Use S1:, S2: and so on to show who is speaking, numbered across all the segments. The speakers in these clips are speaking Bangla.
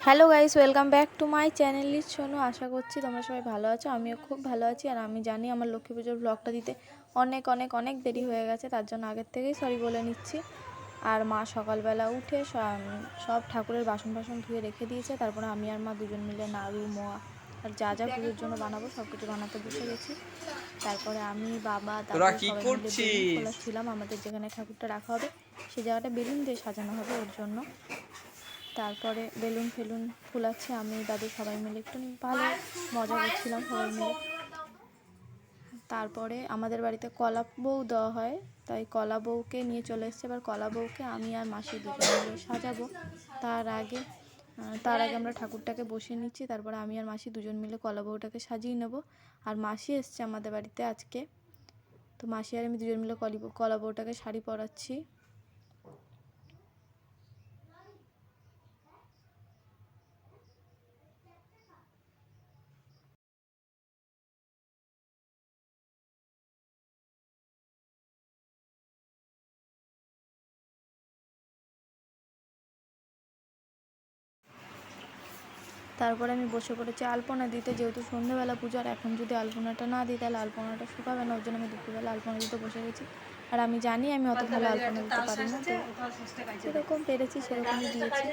S1: Hello guys, welcome back to my channel is Sonu. আশা করছি তোমরা সবাই ভালো আছো। আমিও খুব ভালো আছি। আর আমি জানি আমার লক্ষ্মী পুজোর ব্লগটা দিতে অনেক অনেক অনেক দেরি হয়ে গেছে, তার জন্য আগের থেকেই সরি বলে নিচ্ছি। আর মা সকালবেলা উঠে সব ঠাকুরের বাসন ধুয়ে রেখে দিয়েছে। তারপরে আমি আর মা দুজন মিলে নাড়ু, মোয়া আর যা যা পুজোর জন্য বানাবো সব কিছু বানাতে বসে গেছি। তারপরে আমি, বাবা, তারপরে সবাই মিলে বেলুন ফোলাচ্ছিলাম। আমাদের যেখানে ঠাকুরটা রাখা হবে সেই জায়গাটা বেলুন দিয়ে সাজানো হবে, ওর জন্য। তারপরে বেলুন ফেলুন ফুলাচ্ছে, আমি দাদু সবাই মিলে একটু ভালো মজা করছিলাম সবাই মিলে। তারপরে আমাদের বাড়িতে কলা বউ দেওয়া হয়, তাই কলা বউকে নিয়ে চলে এসছে। এবার কলা বউকে আমি আর মাসি দুজন মিলে সাজাবো। তার আগে আমরা ঠাকুরটাকে বসিয়ে নিচ্ছি। তারপরে আমি আর মাসি দুজন মিলে কলা বউটাকে সাজিয়ে নেব। আর মাসি এসছে আমাদের বাড়িতে আজকে, তো মাসি আর আমি দুজন মিলে কলা বউটাকে শাড়ি পরাচ্ছি। তারপরে আমি বসে পড়েছি আলপনা দিতে, যেহেতু সন্ধ্যেবেলা পুজো। আর এখন যদি আলপনাটা না দিই তাহলে আলপনাটা শুকাবে না, ওর জন্য আমি দুপুরবেলা আলপনা দিতে বসে গেছি। আর আমি জানি আমি অত ভালো আলপনা দিতে পারি না, তো যেরকম পেরেছি সেরকমই দিয়েছি।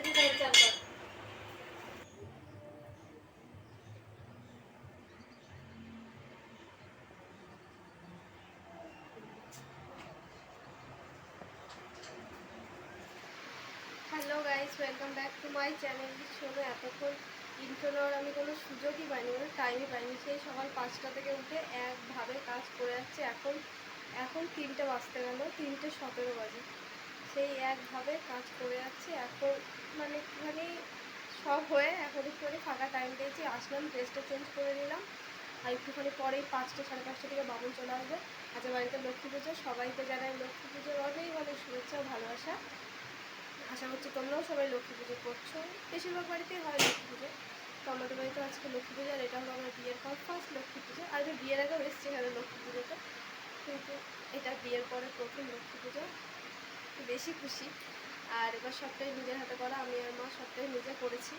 S2: Hello guys, welcome back to my channel Sonu. এতক্ষণ ইন্ট্রো নেওয়ার আমি কোনো সুযোগই পাইনি, মানে টাইমই পাইনি। সেই সকাল 5টা থেকে উঠে একভাবে কাজ করে যাচ্ছে। এখন 3টে বাজতে গেল, 3:17 বাজে। সেই একভাবে কাজ করে যাচ্ছে। এখন মানে একটুখানি সব হয়ে এখন একটুখানি ফাঁকা টাইম পেয়েছি, আসলাম, ড্রেসটা চেঞ্জ করে নিলাম। আর একটুখানি পরেই 5টা সাড়ে 5টা থেকে বাবুল চলে আসবে। আজকে বাড়িতে লক্ষ্মী পুজো, সবাইকে জানাই লক্ষ্মী পুজোর অনেক অনেক শুভেচ্ছা ও ভালোবাসা। আশা করছি তোমরাও সবাই লক্ষ্মী পুজো করছো। বেশিরভাগ বাড়িতেই হয় লক্ষ্মী পুজো, তো আমাদের বাড়িতে আজকে লক্ষ্মী পুজো। আর এটা হলো আমার বিয়ের পর ফার্স্ট লক্ষ্মী পুজো। আর আমি বিয়ের আগেও এসেছি এখানে লক্ষ্মী পুজোতে, কিন্তু এটা বিয়ের পরে প্রথম লক্ষ্মী পুজো। বেশি খুশি। আর এবার সবটাই নিজের হাতে করা, আমি আর মা সবটাই নিজে করেছি।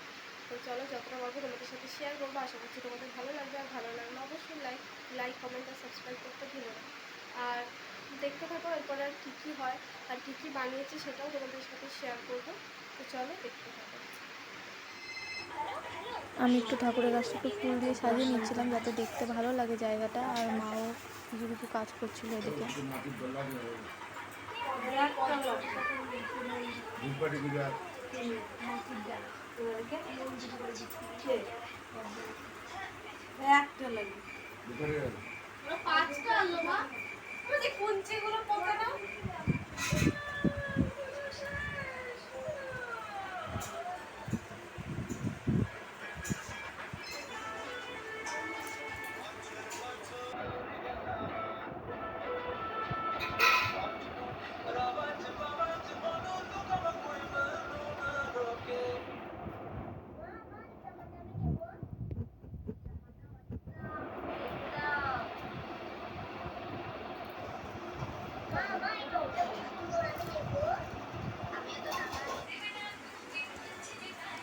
S2: তো চলো যতটা পারবো তোমাদের সাথে শেয়ার করবো। আশা করছি তোমাদের ভালো লাগবে। আর ভালো লাগলে অবশ্যই লাইক কমেন্ট আর সাবস্ক্রাইব করতে ভুলো না। আর দেখতে থাকো এরপরে আর কী হয় আর কী বানিয়েছি সেটাও তোমাদের সাথে শেয়ার করবো। তো চলো দেখতে থাকো।
S1: আমি একটু ঠাকুরের গাছটাকে ফুল দিয়ে সাজিয়ে নিচ্ছিলাম যাতে দেখতে ভালো লাগে জায়গাটা। আর মাও কিছু কিছু কাজ করছিল এদিকে।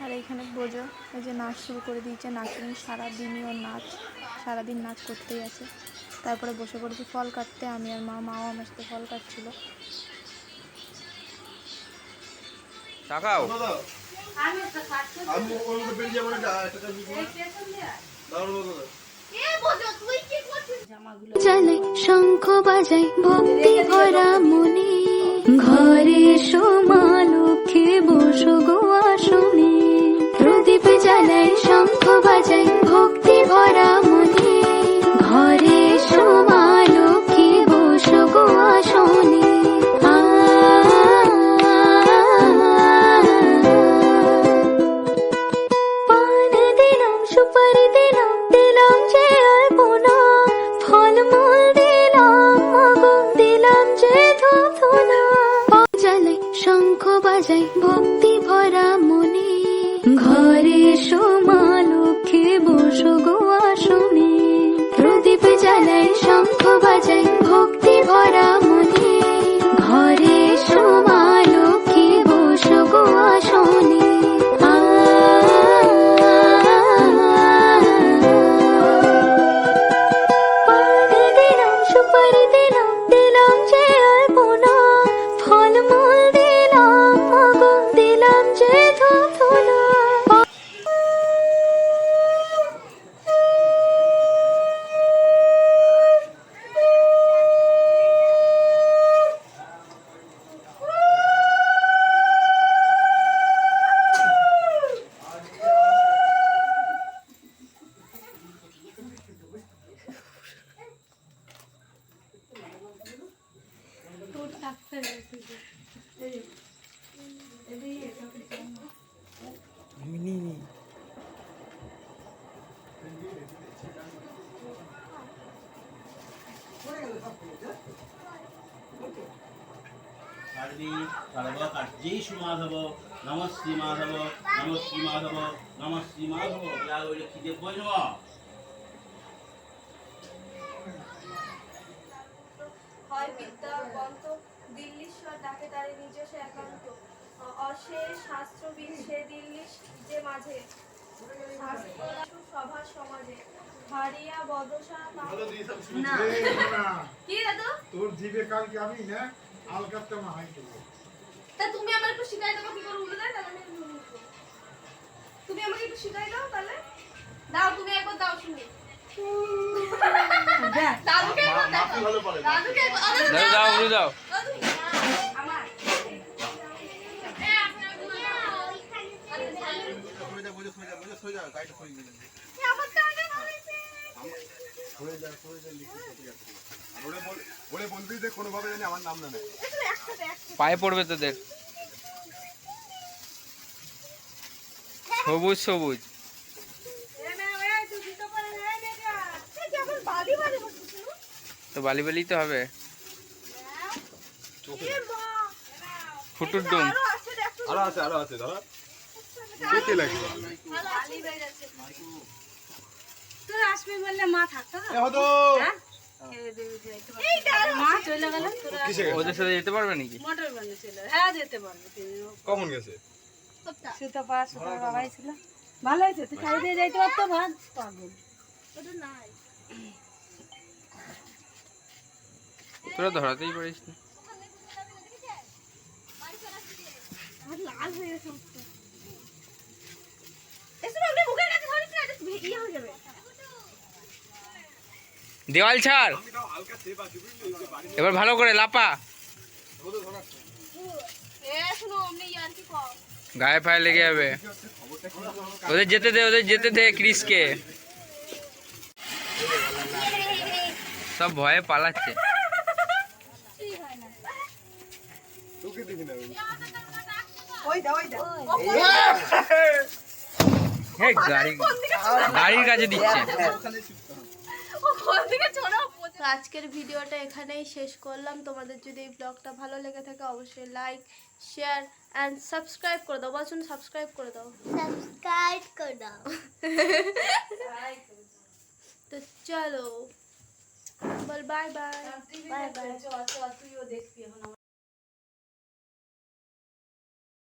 S1: আর এইখানে বোঝো ওই যে নাচ শুরু করে দিয়েছে, নাচুনি সারাদিনই ওর নাচ, সারাদিন নাচ করতেই আছে। তারপরে বসে পড়েছি ফল কাটতে, আমি আর মাও আমার সাথে ফল কাটছিল।
S3: চলে শঙ্খ বাজাই ভক্তি ভরা মনে, ঘরে সোমা লক্ষ্মী বসো গো আসনে। প্রদীপ জ্বালাই শঙ্খ বাজাই ভক্তি ভরা মনে, ঘরে সোমা লক্ষ্মী বসো গো আসনে। পান দিলাম, সুপারি দিলাম, দিলাম যে আলপনা, ফলমূল দিলাম, আগুন দিলাম যে ধূপ ধুনা। জ্বালাই শঙ্খ বাজাই ভক্তি ভরা মনে, ঘরে সোমা লক্ষ্মী বসো গো আসনে। প্রদীপ জ্বালাই শঙ্খ বাজাই ভক্তি ভরা মনে, ঘরে সোমা লক্ষ্মী বসো
S4: सर्वकार्येषु माधव नमः श्री माधव नमः श्री माधव नमः श्री माधव या ওইটা কি দেব বই নেব
S2: হয় বিদ্যা গ্রন্থ দিল্লীশ্বর ডাকে তারে নিজস্ব একান্ত অশেষ শাস্ত্রবিদ সে দিল্লি যে মাঝে সভা সমাজে হারিয়া বদশা কি দাদু
S5: তোর জিভে কালকে আমি না আলকাপটা মাহাই দেবো।
S2: তা তুমি আমার একটু শিখাই দাও কি করে উল্টো দেয় তাহলে আমি বুঝবো। তুমি আমাকে একটু শিখাই দাও তাহলে দাও তুমি একবার দাও শুনি দাদুকে একবার দাও দাদুকে একবার
S6: দাও দাও দাও
S2: আমার
S5: বলবি যে কোনোভাবে জানি আমার নাম না নেয়।
S6: পায়ে পড়বে তোদের সবুজ সবুজ তো বালি বালি তো হবে ফুটুর ডুম
S5: আরো আছে দাদা দেখতে লাগবে
S7: তোর আসবে বললে মা থাকতো না
S5: এ হতো
S7: মা চলে গেল তোরা
S5: কিসে গেছে?
S6: ওদের সাথে যেতে পারবে নাকি
S7: মোটর বানে চলে হ্যাঁ যেতে পারবে
S5: কখন গেছে?
S7: সুতপা সুতপার বাবাই ছিল ভালো হয়েছে তুই খাই দিয়ে যাইতে পারতো ভাত পাগল
S6: তোরা ধরাতেই পারিস না
S7: লাল হয়ে গেছে এসব আপনি মুখের কাছে ধরিস না এটা ইয়ে হয়ে যাবে
S6: দেওয়াল ছাড় এবার ভালো করে লাপা
S2: এ শুনো আমি ইয়ার কি কও
S6: গায়ে ফায়ে লেগে যাবে ওদের যেতে দে ক্রিসকে সব ভয়ে পালাচ্ছে
S5: তোকে দেখি না
S7: ওই দা
S6: হে গাড়ির কাছে দিচ্ছে
S2: তো আজকের ভিডিওটা এখানেই শেষ করলাম তোমাদের যদি এই ব্লগটা ভালো লেগে থাকে অবশ্যই লাইক শেয়ার অ্যান্ড সাবস্ক্রাইব করে দাও বলছুন সাবস্ক্রাইব করে দাও
S3: সাবস্ক্রাইব করে দাও
S2: তো চলো বল বাই বাই
S7: বাই বাই তুইও দেখবি এখন